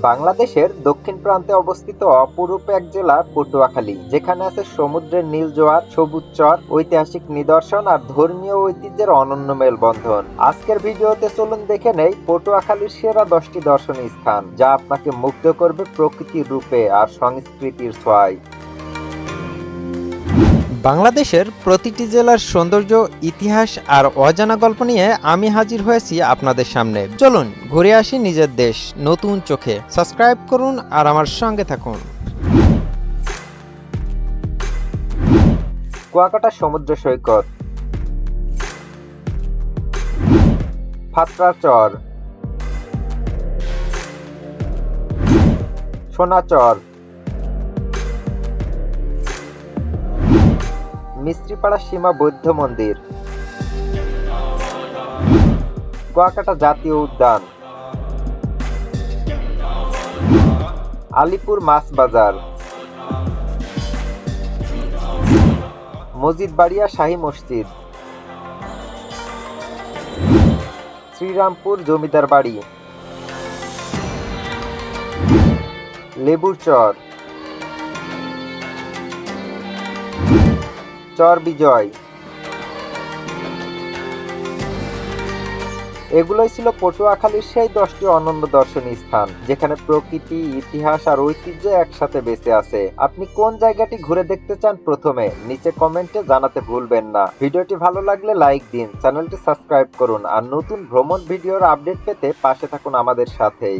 বাংলাদেশের দক্ষিণ প্রান্তে অবস্থিত অপরূপ এক জেলা পটুয়াখালী, যেখানে আছে সমুদ্রের নীল জোয়ার, সবুজ চর, ঐতিহাসিক নিদর্শন আর ধর্মীয় ঐতিহ্যের অনন্য মেলবন্ধন। আজকের ভিডিওতে চলুন দেখে নেই পটুয়াখালীর সেরা 10টি দর্শনীয় স্থান, যা আপনাকে মুগ্ধ করবে প্রকৃতির রূপে আর সংস্কৃতির ছোঁয়ায়। বাংলাদেশের প্রতিটি জেলার সৌন্দর্য, ইতিহাস আর অজানা গল্প নিয়ে আমি হাজির হয়েছি আপনাদের সামনে। চলুন ঘুরে আসি নিজের দেশ নতুন চোখে। সাবস্ক্রাইব করুন আর আমার সঙ্গে থাকুন। কুয়াকাটা সমুদ্র সৈকত, ফাতরার চর, সোনাচর, মিস্ত্রিপাড়া সীমা বৌদ্ধ মন্দির, কুয়াকাটা জাতীয় উদ্যান, আলিপুর মাছ বাজার, মসজিদবাড়িয়া শাহী মসজিদ, শ্রীরামপুর জমিদার বাড়ি, লেবুর চর, চর বিজয়। এগুলোই ছিল পটুয়াখালীর সেই 10টি অনন্য দর্শনীয় স্থান, যেখানে প্রকৃতি, ইতিহাস আর ঐতিহ্য একসাথে বেঁচে আছে। আপনি কোন জায়গাটি ঘুরে দেখতে চান প্রথমে নিচে কমেন্টে জানাতে ভুলবেন না। ভিডিওটি ভালো লাগলে লাইক দিন, চ্যানেলটি সাবস্ক্রাইব করুন আর নতুন ভ্রমণ ভিডিওর আপডেট পেতে পাশে থাকুন আমাদের সাথেই।